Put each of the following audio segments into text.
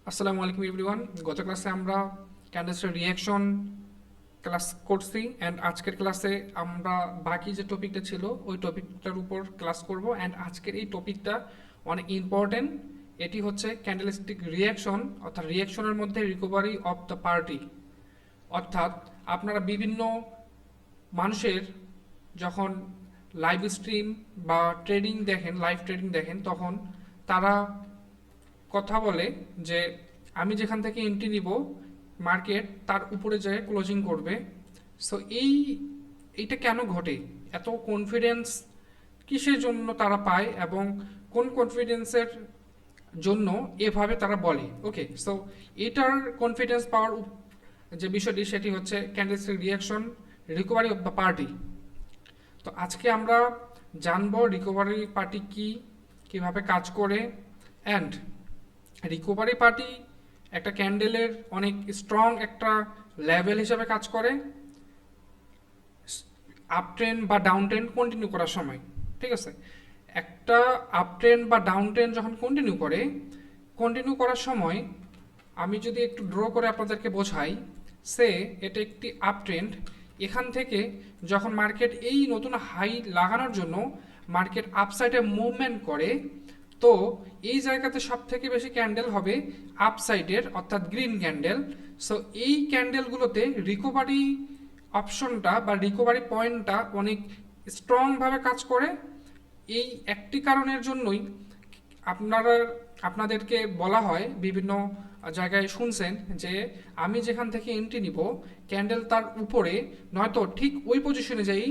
আসসালামু আলাইকুম এভরিওয়ান। গত ক্লাসে আমরা ক্যান্ডেলসের রিয়াকশন ক্লাস করছি অ্যান্ড আজকের ক্লাসে আমরা বাকি যে টপিকটা ছিল ওই টপিকটার উপর ক্লাস করব। অ্যান্ড আজকের এই টপিকটা অনেক ইম্পর্টেন্ট। এটি হচ্ছে ক্যান্ডেলস্টিক রিয়াকশন, অর্থাৎ রিয়াকশনের মধ্যে রিকভারি অফ দ্য পার্টি। অর্থাৎ আপনারা বিভিন্ন মানুষের যখন লাইভ স্ট্রিম বা ট্রেডিং দেখেন, লাইভ ট্রেডিং দেখেন, তখন তারা কথা বলে যে আমি যেখান থেকে এন্ট্রি নিব মার্কেট তার উপরে যায় ক্লোজিং করবে। সো এইটা কেন ঘটে? এত কনফিডেন্স কিসের জন্য তারা পায় এবং কোন কনফিডেন্সের জন্য এভাবে তারা বলে? ওকে, সো এটার কনফিডেন্স পাওয়ার যে বিষয়টি সেটি হচ্ছে candlestick reaction, recovery of the party. তো আজকে আমরা জানবো রিকভারি পার্টি কি, কিভাবে কাজ করে, অ্যান্ড রিকভারি পার্টি একটা ক্যান্ডেলের অনেক স্ট্রং একটা লেভেল হিসেবে কাজ করে আপ ট্রেন্ড বা ডাউন ট্রেন্ড কন্টিনিউ করার সময়। ঠিক আছে, একটা আপ ট্রেন্ড বা ডাউন ট্রেন্ড যখন কন্টিনিউ করার সময় আমি যদি একটু ড্র করে আপনাদেরকে বোঝাই, এটা একটি আপ ট্রেন্ড। এখান থেকে যখন মার্কেট এই নতুন হাই লাগানোর জন্য মার্কেট আপসাইডে মুভমেন্ট করে, তো এই জায়গাতে সব থেকে বেশি ক্যান্ডেল হবে আপসাইডের, অর্থাৎ গ্রিন ক্যান্ডেল। সো এই ক্যান্ডেলগুলোতে রিকভারি অপশনটা বা রিকভারি পয়েন্টটা অনেক স্ট্রংভাবে কাজ করে। এই একটি কারণের জন্যই আপনারা আপনাদেরকে বলা হয়, বিভিন্ন জায়গায় শুনছেন যে আমি যেখান থেকে এন্ট্রি নিব ক্যান্ডেল তার উপরে নয়তো ঠিক ওই পজিশনে যাই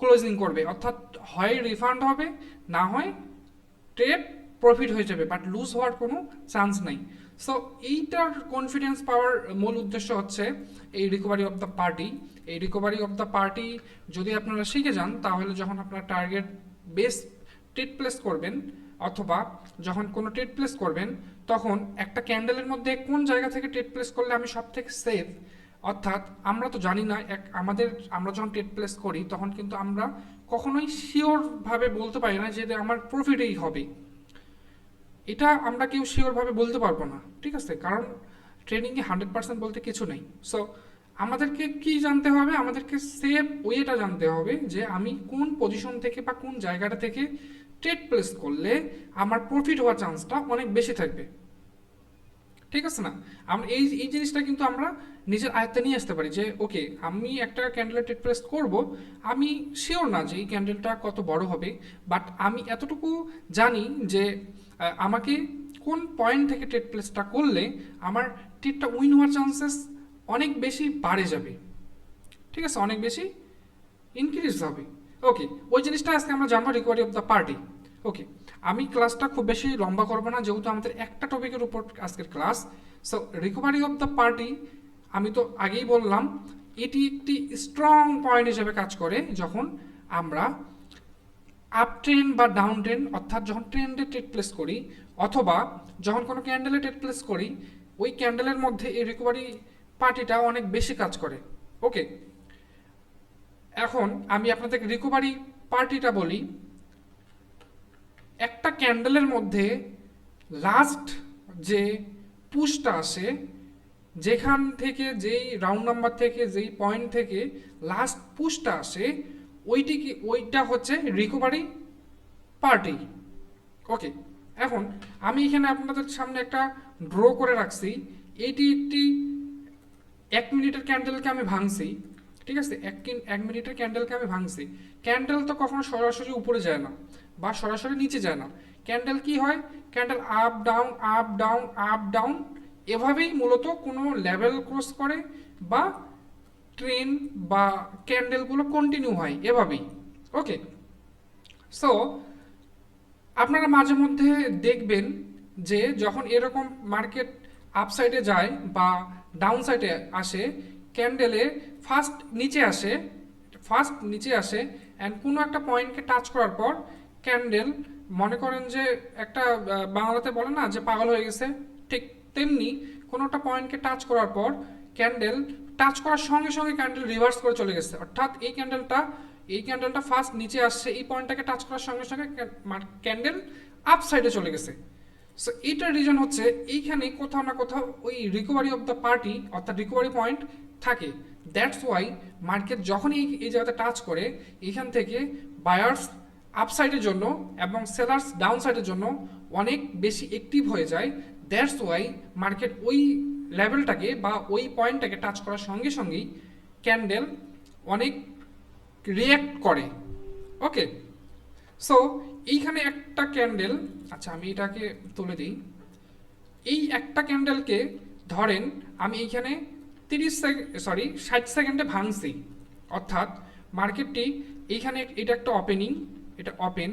ক্লোজিং করবে, অর্থাৎ হয় রিফান্ড হবে, না হয় ট্রেড প্রফিট হয়ে যাবে, বাট লুজ হওয়ার কোনো চান্স নাই। সো এইটার কনফিডেন্স পাওয়ার মূল উদ্দেশ্য হচ্ছে এই রিকভারি অফ দ্য পার্টি। এই রিকভারি অফ দ্য পার্টি যদি আপনারা শিখে যান, তাহলে যখন আপনারা টার্গেট বেস ট্রেড প্লেস করবেন অথবা যখন কোনো ট্রেড প্লেস করবেন, তখন একটা ক্যান্ডেলের মধ্যে কোন জায়গা থেকে ট্রেড প্লেস করলে আমি সব থেকে সেফ, অর্থাৎ আমরা তো জানি না আমরা যখন ট্রেড প্লেস করি তখন কিন্তু আমরা কখনোই শিওরভাবে বলতে পারি না যে আমার প্রফিটেই হবে। এটা আমরা কেউ শিওরভাবে বলতে পারবো না, ঠিক আছে, কারণ ট্রেডিংয়ে 100% বলতে কিছু নেই। সো আমাদেরকে কি জানতে হবে? আমাদেরকে সেফ ওয়েটা জানতে হবে যে আমি কোন পজিশন থেকে বা কোন জায়গাটা থেকে ট্রেড প্লেস করলে আমার প্রফিট হওয়ার চান্সটা অনেক বেশি থাকবে। ঠিক আছে না? আমরা এই এই জিনিসটা কিন্তু আমরা নিজের আয়ত্তে নিয়ে আসতে পারি যে ওকে, আমি একটা ক্যান্ডেলের ট্রেড প্লেস করব, আমি শিওর না যে এই ক্যান্ডেলটা কত বড় হবে, বাট আমি এতটুকু জানি যে আমাকে কোন পয়েন্ট থেকে ট্রেড প্লেসটা করলে আমার ট্রেডটা উইন হওয়ার চান্সেস অনেক বেশি বাড়ে যাবে। ঠিক আছে, অনেক বেশি ইনক্রিজ হবে। ওকে, ওই জিনিসটা আজকে আমরা জানবো, রিকভারি অফ দ্য পার্টি। ওকে, আমি ক্লাসটা খুব বেশি লম্বা করবো না, যেহেতু আমাদের একটা টপিকের উপর আজকের class. So recovery of the party আমি তো আগেই বললাম, এটি একটি স্ট্রং পয়েন্ট হিসেবে কাজ করে যখন আমরা আপ ট্রেন্ড বা ডাউন ট্রেন্ড, অর্থাৎ যখন ট্রেন্ডে ট্রেড প্লেস করি অথবা যখন কোনো ক্যান্ডেলে ট্রেড প্লেস করি, ওই ক্যান্ডেলের মধ্যে এই রিকভারি পার্টিটা অনেক বেশি কাজ করে। ওকে, এখন আমি আপনাদের রিকভারি পার্টিটা বলি। একটা ক্যান্ডেলের মধ্যে লাস্ট যে পুশটা আসে, যেখান থেকে যেই রাউন্ড নাম্বার থেকে যেই পয়েন্ট থেকে লাস্ট পুশটা আসে, ওইটা হচ্ছে রিকভারি পার্টি। ওকে, এখন আমি এখানে আপনাদের সামনে একটা ড্র করে রাখছি। এটি একটি 1 মিনিটের ক্যান্ডেলকে আমি ভাঙছি। ঠিক আছে, 1 মিনিটের ক্যান্ডেলকে আমি ভাঙছি। ক্যান্ডেল তো কখনো সরাসরি উপরে যায় না বা সরাসরি নিচে যায় না। ক্যান্ডেল কি হয়? Candle up down up down up down, এভাবেই মূলত কোনো লেভেল ক্রস করে বা ট্রেন বা ক্যান্ডেলগুলো কন্টিনিউ হয় এভাবেই। ওকে, সো আপনারা মাঝে মধ্যে দেখবেন যে যখন এরকম মার্কেট আপসাইডে যায় বা ডাউন সাইডে আসে, ক্যান্ডেলে ফার্স্ট নিচে আসে অ্যান্ড কোনো একটা পয়েন্টকে টাচ করার পর ক্যান্ডেল, মনে করেন যে একটা বাংলাতে বলে না যে পাগল হয়ে গেছে, ঠিক তেমনি কোনো একটা পয়েন্টকে টাচ করার পর ক্যান্ডেল টাচ করার সঙ্গে সঙ্গে ক্যান্ডেল রিভার্স করে চলে গেছে, অর্থাৎ এই ক্যান্ডেলটা ফার্স্ট নিচে আসছে, এই পয়েন্টটাকে টাচ করার সঙ্গে সঙ্গে ক্যান্ডেল আপ সাইডে চলে গেছে। সো এইটার রিজন হচ্ছে এইখানে কোথাও না কোথাও ওই রিকভারি অফ দ্য পার্টি অর্থাৎ রিকভারি পয়েন্ট থাকে। দ্যাটস ওয়াই মার্কেট যখন এই জায়গাতে টাচ করে এখান থেকে বায়ার্স আপসাইডের জন্য এবং সেলার্স ডাউন সাইডের জন্য অনেক বেশি অ্যাক্টিভ হয়ে যায়। দ্যাটস ওয়াই মার্কেট ওই লেভেলটাকে বা ওই পয়েন্টটাকে টাচ করার সঙ্গে সঙ্গেই ক্যান্ডেল অনেক রিয়্যাক্ট করে। ওকে, সো এইখানে একটা ক্যান্ডেল, আচ্ছা আমি এটাকে তুলে দিই। এই একটা ক্যান্ডেলকে ধরেন আমি এইখানে 60 সেকেন্ডে ভাঙছি, অর্থাৎ মার্কেটটি এইখানে এটা একটা ওপেনিং, এটা ওপেন,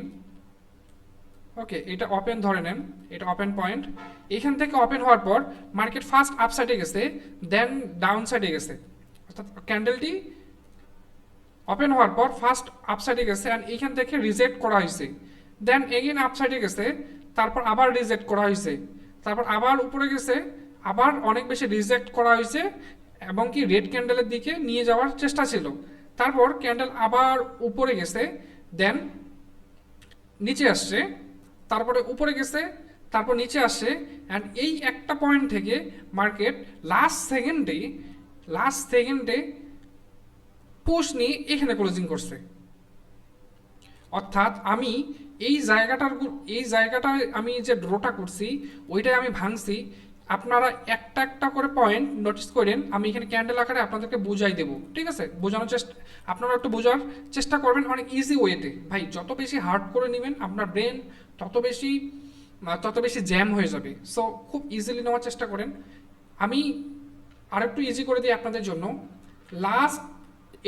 ওকে এটা ওপেন ধরে নেন, এটা ওপেন পয়েন্ট। এখান থেকে ওপেন হওয়ার পর মার্কেট ফার্স্ট আপ সাইডে গেছে, দেন ডাউন সাইডে গেছে, অর্থাৎ ক্যান্ডেলটি ওপেন হওয়ার পর ফার্স্ট আপসাইডে গেছে অ্যান্ড এইখান থেকে রিজেক্ট করা হয়েছে, দেন এগেন আপসাইডে গেছে, তারপর আবার রিজেক্ট করা হয়েছে, তারপর আবার উপরে গেছে, আবার অনেক বেশি রিজেক্ট করা হয়েছে এবং কি রেড ক্যান্ডেলের দিকে নিয়ে যাওয়ার চেষ্টা ছিল। তারপর ক্যান্ডেল আবার উপরে গেছে, দেন নিচে আসছে, তারপরে উপরে গেছে, তারপর নিচে আসছে অ্যান্ড এই একটা পয়েন্ট থেকে মার্কেট লাস্ট সেকেন্ডে পুশ নিয়ে এখানে ক্লোজিং করছে। অর্থাৎ আমি এই জায়গাটায় আমি যে ড্রটা করছি ওইটাই আমি ভাঙছি। আপনারা একটা একটা করে পয়েন্ট নোটিস করেন, আমি এখানে ক্যান্ডেল আকারে আপনাদেরকে বুঝাই দেবো, ঠিক আছে? বোঝানোর চেষ্টা, আপনারা একটু বোঝার চেষ্টা করবেন অনেক ইজি ওয়েতে। ভাই যত বেশি হার্ড করে নেবেন আপনার ব্রেন তত বেশি জ্যাম হয়ে যাবে। সো খুব ইজিলি নেওয়ার চেষ্টা করেন। আমি আরেকটু ইজি করে দিই আপনাদের জন্য। লাস্ট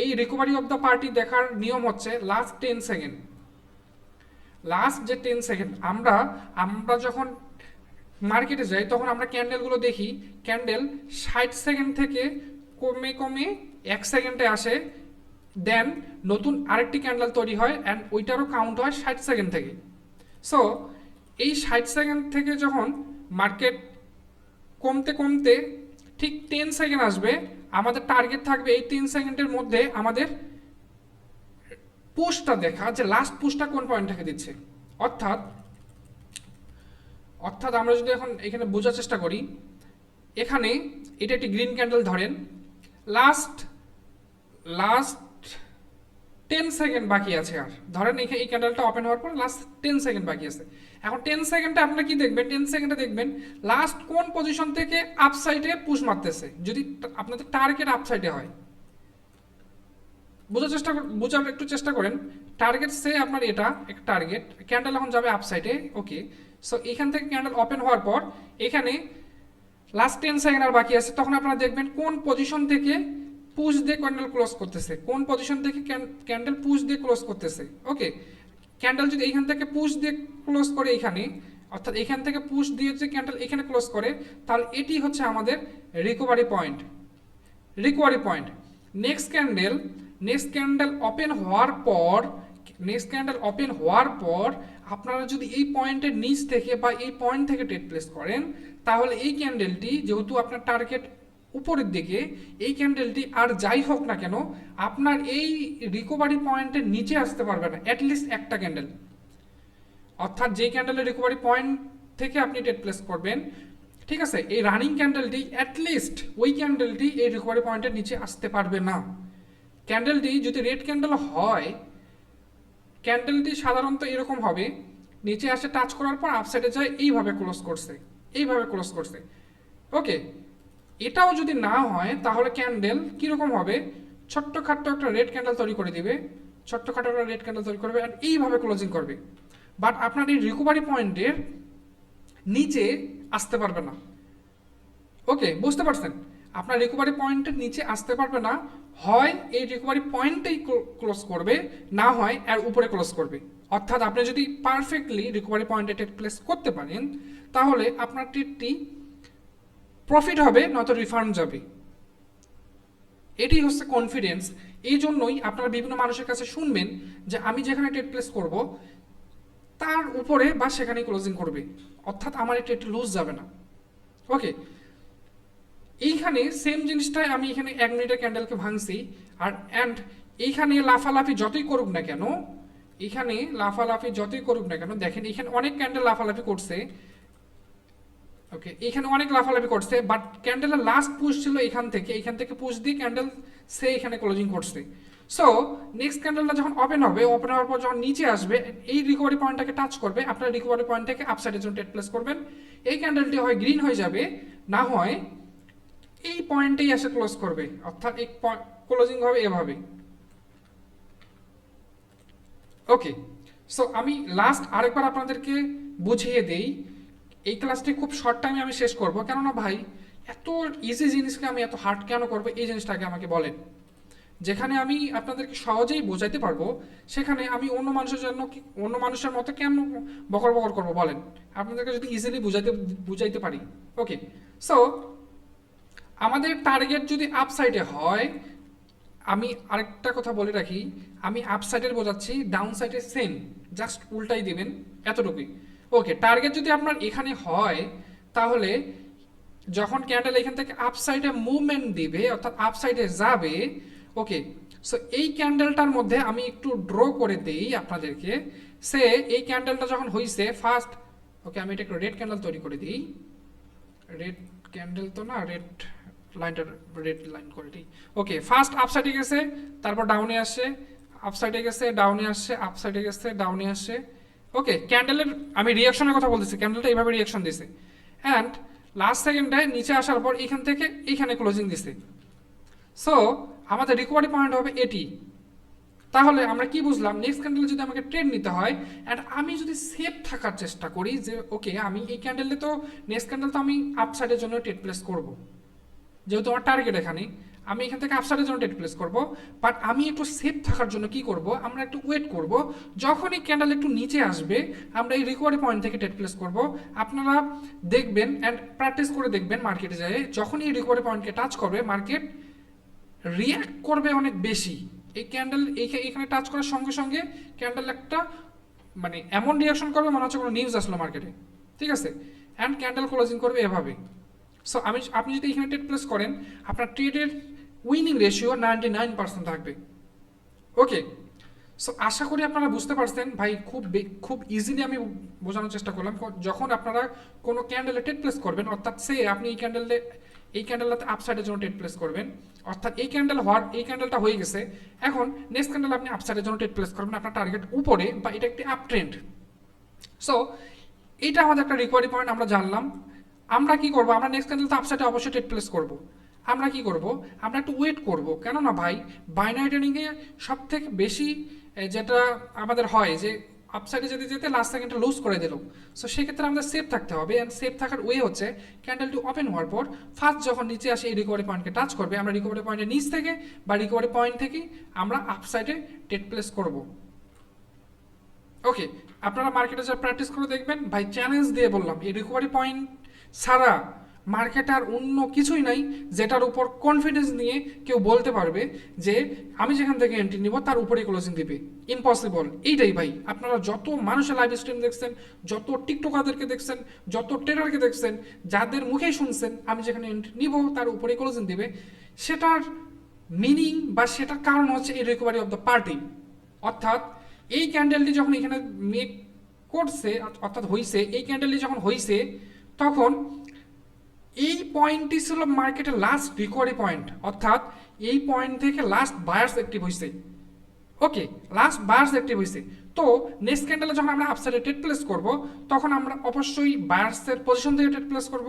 এই রিকভারি অফ দ্য পার্টি দেখার নিয়ম হচ্ছে লাস্ট 10 সেকেন্ড। লাস্ট যে 10 সেকেন্ড আমরা যখন মার্কেটে যাই তখন আমরা ক্যান্ডেলগুলো দেখি, ক্যান্ডেল 60 সেকেন্ড থেকে কমে কমে 1 সেকেন্ডে আসে, দেন নতুন আরেকটি ক্যান্ডেল তৈরি হয় অ্যান্ড ওইটারও কাউন্ট হয় 60 সেকেন্ড থেকে। সো এই 60 সেকেন্ড থেকে যখন মার্কেট কমতে কমতে ঠিক 10 সেকেন্ড আসবে, আমাদের টার্গেট থাকবে এই 10 সেকেন্ডের মধ্যে আমাদের পুশটা দেখা, যে লাস্ট পুশটা কোন পয়েন্ট থেকে দিচ্ছে। অর্থাৎ আমরা যদি এখন এখানে বোঝার চেষ্টা করি, এখানে এটা একটি গ্রিন ক্যান্ডেল ধরেন, লাস্ট 10 সেকেন্ড বাকি আছে, আর ধরেন এই ক্যান্ডেলটা ওপেন হওয়ার পর লাস্ট 10 সেকেন্ড বাকি আছে। এখন 10 সেকেন্ডে আপনারা কি দেখবেন? 10 সেকেন্ডে দেখবেন লাস্ট কোন পজিশন থেকে আপসাইডে পুশ মারতেছে, যদি আপনাদের টার্গেট আপসাইডে হয়। বোঝার একটু চেষ্টা করেন। টার্গেট সে আপনার এটা একটা টার্গেট, ক্যান্ডেল এখন যাবে আপসাইডে, ওকে। সো এখান থেকে ক্যান্ডেল ওপেন হওয়ার পর এখানে লাস্ট 10 সেকেন্ড আর বাকি আছে, তখন আপনারা দেখবেন কোন পজিশন থেকে পুশ দিয়ে ক্যান্ডেল ক্লোজ করতেছে, কোন পজিশন থেকে ক্যান্ডেল পুশ দিয়ে ক্লোজ করতেছে, ওকে। ক্যান্ডেল যদি এইখান থেকে পুশ দিয়ে ক্লোজ করে এখানে, অর্থাৎ এখান থেকে পুশ দিয়ে যে ক্যান্ডেল এখানে ক্লোজ করে, তাহলে এটি হচ্ছে আমাদের recovery point. Next candle open হওয়ার পর আপনারা যদি এই পয়েন্টের নিচ থেকে বা এই পয়েন্ট থেকে ট্রেড প্লেস করেন, তাহলে এই ক্যান্ডেলটি যেহেতু আপনার টার্গেট উপরের দিকে, এই ক্যান্ডেলটি আর যাই হোক না কেন আপনার এই রিকভারি পয়েন্টের নিচে আসতে পারবে না অ্যাটলিস্ট একটা ক্যান্ডেল। অর্থাৎ যে ক্যান্ডেলের রিকভারি পয়েন্ট থেকে আপনি ট্রেড প্লেস করবেন, ঠিক আছে, এই রানিং ক্যান্ডেলটি অ্যাটলিস্ট ওই ক্যান্ডেলটি এই রিকভারি পয়েন্টের নিচে আসতে পারবে না। ক্যান্ডেলটি যদি রেড ক্যান্ডেল হয়, ক্যান্ডেলটি সাধারণত এরকম হবে, নিচে আসে টাচ করার পর আপসাইডে যায়, এইভাবে ক্লোজ করছে, ওকে। এটাও যদি না হয় তাহলে ক্যান্ডেল কীরকম হবে? ছোট্টখাট্ট একটা রেড ক্যান্ডেল তৈরি করে দিবে, আর এইভাবে ক্লোজিং করবে। বাট আপনার এই রিকভারি পয়েন্টের নিচে আসতে পারবে না, ওকে, বুঝতে পারছেন? আপনার রিকভারি পয়েন্টের নিচে আসতে পারবে না, হয় এই রিকভারি পয়েন্টেই ক্লোজ করবে, না হয় এর উপরে ক্লোজ করবে। অর্থাৎ আপনি যদি পারফেক্টলি রিকভারি পয়েন্টে ট্রেড প্লেস করতে পারেন, তাহলে আপনার ট্রেডটি প্রফিট হবে, নয়তো রিফান্ড যাবে। এটি হচ্ছে কনফিডেন্স। এই জন্যই আপনারা বিভিন্ন মানুষের কাছে শুনবেন যে আমি যেখানে ট্রেড প্লেস করব তার উপরে বা সেখানেই ক্লোজিং করবে, অর্থাৎ আমার এই ট্রেড লুজ যাবে না, ওকে। এইখানে সেম জিনিসটাই আমি এখানে 1 মিনিটের ক্যান্ডেলকে ভাঙছি, আর এইখানে লাফালাফি যতই করুক না কেন, দেখেন এখানে অনেক ক্যান্ডেল লাফালাফি করছে, ওকে, এখানে অনেক লাফালাফি করছে, বাট ক্যান্ডেলের লাস্ট পুশ ছিল এখান থেকে পুশ দিয়ে ক্যান্ডেল সে এখানে ক্লোজিং করছে। সো নেক্সট ক্যান্ডেলটা যখন ওপেন হওয়ার পর যখন নিচে আসবে, এই রিকভারি পয়েন্টটাকে টাচ করবে, আপনার রিকভারি পয়েন্ট থেকে আপসাইডের জন্য ট্রেড প্লেস করবেন। এই ক্যান্ডেলটি হয় গ্রিন হয়ে যাবে, না হয় এই পয়েন্টেই এসে ক্লোজ করবে, অর্থাৎ এই ক্লোজিং হবে এভাবে। ওকে, সো আমি লাস্ট আরেকবার আপনাদেরকে বুঝিয়ে দেই। এই ক্লাসটি খুব শর্ট টাইমে আমি শেষ করব, কেননা ভাই এত ইজি জিনিসকে আমি এত হার্ড কেন করবো, এই জিনিসটাকে আমাকে বলেন। যেখানে আমি আপনাদেরকে সহজেই বোঝাইতে পারবো, সেখানে আমি অন্য মানুষের মতো কেন বকর বকর করবো বলেন, আপনাদেরকে যদি ইজিলি বুঝাইতে পারি। ওকে, সো আমাদের টার্গেট যদি আপসাইডে হয়, আমি আরেকটা কথা বলে রাখি, আমি আপসাইডের বোঝাচ্ছি, ডাউন সাইডে সেম, জাস্ট উল্টাই দিবেন, এতটুকুই। ওকে, টার্গেট যদি আপনার এখানে হয়, তাহলে যখন ক্যান্ডেল এখান থেকে আপসাইডে মুভমেন্ট দিবে, অর্থাৎ আপসাইডে যাবে। ওকে, সো এই ক্যান্ডেলটার মধ্যে আমি একটু ড্র করে দেই আপনাদেরকে। সে এই ক্যান্ডেলটা যখন হইছে ফার্স্ট, ওকে আমি এটা একটু রেড ক্যান্ডেল তৈরি করে দিই, রেড ক্যান্ডেল তো না, রেড লাইন করে দিই। ওকে, ফার্স্ট আপসাইডে গেছে, তারপর ডাউনে আসছে, আপসাইডে গেছে, ডাউনে আসছে, আপসাইডে গেছে, ডাউনে আসছে। ওকে, ক্যান্ডেলের আমি রিয়াকশনের কথা বলতেছি, ক্যান্ডেলটা এইভাবে রিয়াকশন দিছে, অ্যান্ড লাস্ট সেকেন্ডে নিচে আসার পর এখান থেকে এইখানে ক্লোজিং দিছে। সো আমাদের রিকভারি পয়েন্ট হবে এটি। তাহলে আমরা কি বুঝলাম, নেক্সট ক্যান্ডেলে যদি আমাকে ট্রেড নিতে হয়, অ্যান্ড আমি যদি সেফ থাকার চেষ্টা করি যে ওকে আমি এই ক্যান্ডেলে তো নেক্সট ক্যান্ডেল তো আমি আপসাইডের জন্য ট্রেড প্লেস করব, যেহেতু আমার টার্গেট এখানে, আমি এখান থেকে আপসাইডের জন্য ট্রেড প্লেস করব। বাট আমি একটু সেফ থাকার জন্য কি করব, আমরা একটু ওয়েট করব, যখন এই ক্যান্ডেল একটু নিচে আসবে আমরা এই রিকভারি পয়েন্ট থেকে ট্রেড প্লেস করব। আপনারা দেখবেন অ্যান্ড প্র্যাকটিস করে দেখবেন, মার্কেটে যায় যখন এই রিকভারি পয়েন্টকে টাচ করবে মার্কেট রিয়্যাক্ট করবে অনেক বেশি। এই ক্যান্ডেল এখানে টাচ করার সঙ্গে সঙ্গে ক্যান্ডেল একটা মানে এমন রিয়াকশন করবে মনে হচ্ছে কোনো নিউজ আসলো মার্কেটে, ঠিক আছে, অ্যান্ড ক্যান্ডেল ক্লোজিং করবে এভাবে। সো আপনি যদি এখানে ট্রেড প্লেস করেন, আপনার ট্রেডের উইনিং রেশিও 99% থাকবে। ওকে, সো আশা করি আপনারা বুঝতে পারছেন ভাই, খুব ইজিলি আমি বোঝানোর চেষ্টা করলাম। যখন আপনারা কোনো ক্যান্ডেলে ট্রেড প্লেস করবেন, অর্থাৎ আপনি এই ক্যান্ডেলটাতে আপসাইডের জন্য ট্রেড প্লেস করবেন, অর্থাৎ এই ক্যান্ডেলটা হয়ে গেছে, এখন নেক্সট ক্যান্ডেল আপনি আপসাইডের জন্য ট্রেড প্লেস করবেন, আপনার টার্গেট উপরে বা এটা একটি আপ ট্রেন্ড। সো এটা আমাদের একটা রিকভারি পয়েন্ট আমরা জানলাম। আমরা কি করব, আমরা নেক্সট ক্যান্ডেল তো আপসাইডে অবশ্যই ট্রেড প্লেস করব। আমরা কি করব, আমরা একটু ওয়েট করব, কেননা ভাই বাইনারি ট্রেডিংয়ে সব থেকে বেশি যেটা আমাদের হয় যে আপসাইডে যেতে যেতে লাস্ট সেকেন্ডটা লুজ করে দিল। সো সেক্ষেত্রে আমাদের সেফ থাকতে হবে, অ্যান্ড সেফ থাকার ওয়ে হচ্ছে ক্যান্ডেলটি ওপেন হওয়ার পর ফার্স্ট যখন নিচে আসে এই রিকভারি পয়েন্টকে টাচ করবে, আমরা রিকভারি পয়েন্টের নিচ থেকে বা রিকভারি পয়েন্ট থেকে আমরা আপসাইডে ট্রেড প্লেস করব। ওকে, আপনারা মার্কেটে যা প্র্যাকটিস করে দেখবেন ভাই, চ্যালেঞ্জ দিয়ে বললাম, এই রিকভারি পয়েন্ট ছাড়া মার্কেটে আর অন্য কিছুই নাই যেটার উপর কনফিডেন্স নিয়ে কেউ বলতে পারবে যে আমি যেখান থেকে এন্ট্রি নিব তার উপরেই ক্লোজিং দিবে। ইম্পসিবল। এইটাই ভাই, আপনারা যত মানুষের লাইভ স্ট্রিম দেখছেন, যত টিকটকারদেরকে দেখছেন, যত ট্রেডারকে দেখছেন, যাদের মুখেই শুনছেন আমি যেখানে এন্ট্রি নিব তার উপরেই ক্লোজিং দিবে, সেটার মিনিং বা সেটার কারণ হচ্ছে এই রিকভারি অফ দ্য পার্টি। অর্থাৎ এই ক্যান্ডেলটি যখন এখানে মেক করছে, অর্থাৎ হইছে, এই ক্যান্ডেলটি যখন হইছে তখন এই পয়েন্টটি ছিল মার্কেটের লাস্ট রিকভারি পয়েন্ট, অর্থাৎ এই পয়েন্ট থেকে লাস্ট বায়ার্স অ্যাক্টিভ হয়েছে। ওকে, লাস্ট বায়ার্স অ্যাক্টিভ হয়েছে। তো নেক্সট ক্যান্ডেলে যখন আমরা আপসাইডে ট্রেড প্লেস করব, তখন আমরা অবশ্যই বায়ার্সের পজিশন থেকে ট্রেড প্লেস করব,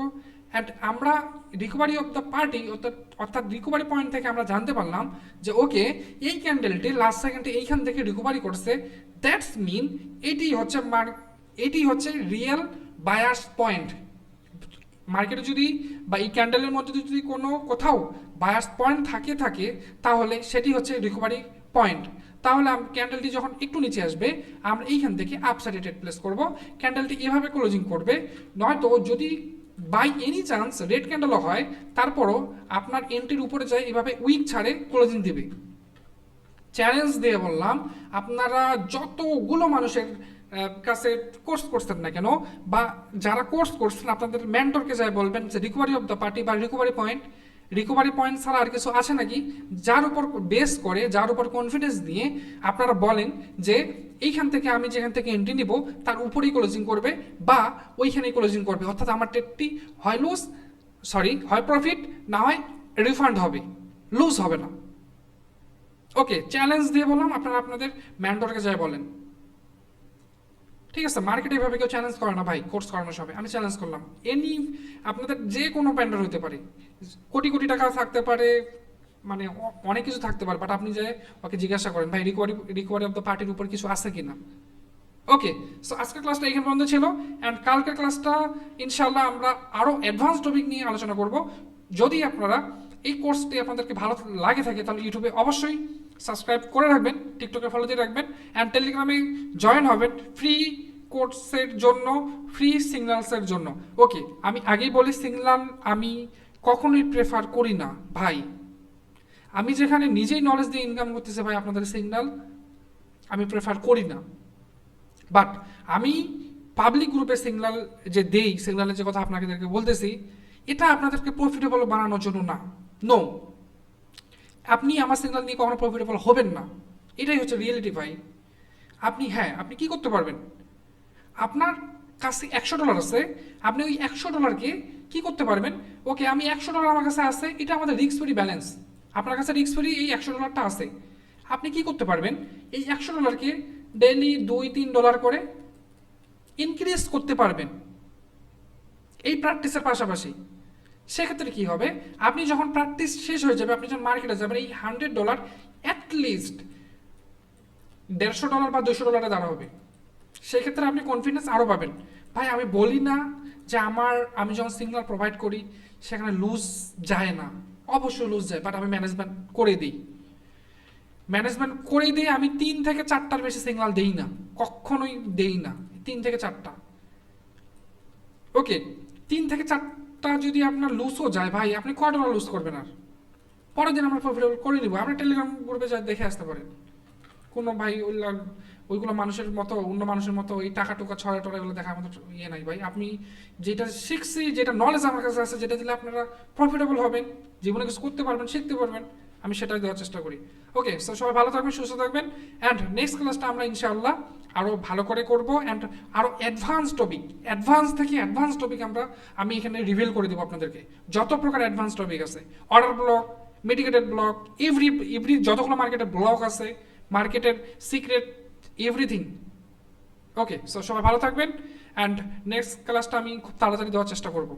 অ্যান্ড আমরা রিকভারি অফ দ্য পার্টি অর্থাৎ রিকভারি পয়েন্ট থেকে আমরা জানতে পারলাম যে ওকে এই ক্যান্ডেলটি লাস্ট সেকেন্ডে এইখান থেকে রিকভারি করছে, দ্যাটস মিন এটি হচ্ছে রিয়েল বায়ার্স পয়েন্ট। মার্কেটে যদি বা এই ক্যান্ডেলের মধ্যে যদি কোনো কোথাও বায়ার্স পয়েন্ট থাকে তাহলে সেটি হচ্ছে রিকভারি পয়েন্ট। তাহলে ক্যান্ডেলটি যখন একটু নিচে আসবে আমরা এইখান থেকে আপসাইডে ট্রেড প্লেস করব, ক্যান্ডেলটি এভাবে ক্লোজিং করবে। নয়তো যদি বাই এনি চান্স রেড ক্যান্ডেলও হয়, তারপরও আপনার এন্ট্রির উপরে যায় এভাবে উইক ছাড়ে ক্লোজিং দিবে। চ্যালেঞ্জ দিয়ে বললাম, আপনারা যতগুলো মানুষের কাছে কোর্স করছেন না কেন, বা যারা কোর্স করছেন আপনাদের মেন্টরকে যাই বলবেন যে রিকভারি অফ দ্য পার্টি বা রিকভারি পয়েন্ট রিকভারি পয়েন্ট ছাড়া আর কিছু আছে নাকি যার উপর বেস করে, যার উপর কনফিডেন্স নিয়ে আপনারা বলেন যে এইখান থেকে আমি যেখান থেকে এন্ট্রি নিব তার উপরেই ক্লোজিং করবে বা ওইখানেই ক্লোজিং করবে, অর্থাৎ আমার ট্রেডটি হয় হয় প্রফিট, না হয় রিফান্ড হবে, লুজ হবে না। ওকে, চ্যালেঞ্জ দিয়ে বললাম, আপনারা আপনাদের ম্যান্টরকে যাই বলেন। ঠিক আছে, মার্কেটে এভাবে কেউ চ্যালেঞ্জ করে না ভাই, কোর্স করানোর সময় আমি চ্যালেঞ্জ করলাম। আপনাদের যে কোনো ভেন্ডর হতে পারে, কোটি কোটি টাকা থাকতে পারে, মানে অনেক কিছু থাকতে পারে, বাট আপনি যে ওকে জিজ্ঞাসা করেন ভাই রিকভারি অফ দ্য পার্টির উপর কিছু আছে কিনা। ওকে, সো আজকের ক্লাসটা এখানে পর্যন্ত ছিল, অ্যান্ড কালকের ক্লাসটা ইনশাল্লাহ আমরা আরও অ্যাডভান্স টপিক নিয়ে আলোচনা করব। যদি আপনারা এই কোর্সটি আপনাদেরকে ভালো লাগে থাকে তাহলে ইউটিউবে অবশ্যই সাবস্ক্রাইব করে রাখবেন, টিকটকে ফলো দিয়ে রাখবেন, অ্যান্ড টেলিগ্রামে জয়েন হবেন ফ্রি কোর্সের জন্য, ফ্রি সিগন্যালসের জন্য। ওকে, আমি আগেই বলি সিগন্যাল আমি কখনোই প্রেফার করি না ভাই। আমি যেখানে নিজেই নলেজ দিয়ে ইনকাম করতেছি ভাই, আপনাদের সিগন্যাল আমি প্রেফার করি না। বাট আমি পাবলিক গ্রুপে সিগন্যাল যে দেই, সিগন্যালের যে কথা আপনাদেরকে বলতেছি, এটা আপনাদেরকে প্রফিটেবল বানানোর জন্য না। নো, আপনি আমার সিগন্যাল নিয়ে কখনো প্রফিটেবল হবেন না, এটাই হচ্ছে রিয়েলিটি ভাই। আপনি কি করতে পারবেন, আপনার কাছে $100 আছে, আপনি ওই $100কে কি করতে পারবেন, ওকে আমি $100 আমার কাছে আছে, এটা আমাদের রিস্ক ফ্রি ব্যালেন্স, আপনার কাছে রিস্ক ফ্রি এই $100টা আছে, আপনি কি করতে পারবেন এই $100কে ডেইলি $2-3 করে ইনক্রিজ করতে পারবেন এই প্র্যাকটিসের পাশাপাশি। সেক্ষেত্রে কি হবে, আপনি যখন প্র্যাকটিস শেষ হয়ে যাবে, আপনি যখন মার্কেটে যাবেন, এই $100 অ্যাটলিস্ট $150 বা $200 দ্বারা হবে। সেক্ষেত্রে আপনি কনফিডেন্স আরও পাবেন। ভাই আমি বলি না যে আমি যখন সিগন্যাল প্রোভাইড করি সেখানে লুজ যায় না, অবশ্যই লুজ যায়, বাট আমি ম্যানেজমেন্ট করে দিই। আমি 3 থেকে 4টার বেশি সিগন্যাল দেই না, কখনোই দেই না 3 থেকে 4টা। ওকে, 3 থেকে 4টা যদি আপনার লুজও যায় ভাই, আপনি কয় ডলার লুজ করবেন, আর পরের দিন আমরা প্রফিটেবল করে দিব। আপনি টেলিগ্রাম গ্রুপে যা দেখে আসতে পারেন। কোনো ভাই ওইগুলো মানুষের মতো, অন্য মানুষের মতো এই টাকা টুকা ছড়া টড়াগুলো দেখা আমাদের ইয়ে নাই ভাই। আপনি যেটা শিখছি, যেটা নলেজ আমার কাছে আছে, যেটা দিলে আপনারা প্রফিটেবল হবেন, জীবনে কিছু করতে পারবেন, শিখতে পারবেন, আমি সেটাই দেওয়ার চেষ্টা করি। ওকে, সো সবাই ভালো থাকবেন, সুস্থ থাকবেন, অ্যান্ড নেক্সট ক্লাসটা আমরা ইনশাআল্লাহ আরও ভালো করে করব, অ্যান্ড আরও অ্যাডভান্স টপিক আমি এখানে রিভিল করে দেবো আপনাদেরকে। যত প্রকার অ্যাডভান্স টপিক আছে, অর্ডার ব্লক, মিটিগেটেড ব্লক, এভরি যতগুলো মার্কেটের ব্লক আছে, মার্কেটের সিক্রেট, এভরিথিং। ওকে, সো সবাই ভালো থাকবেন, অ্যান্ড নেক্সট ক্লাসটা আমি খুব তাড়াতাড়ি দেওয়ার চেষ্টা করব।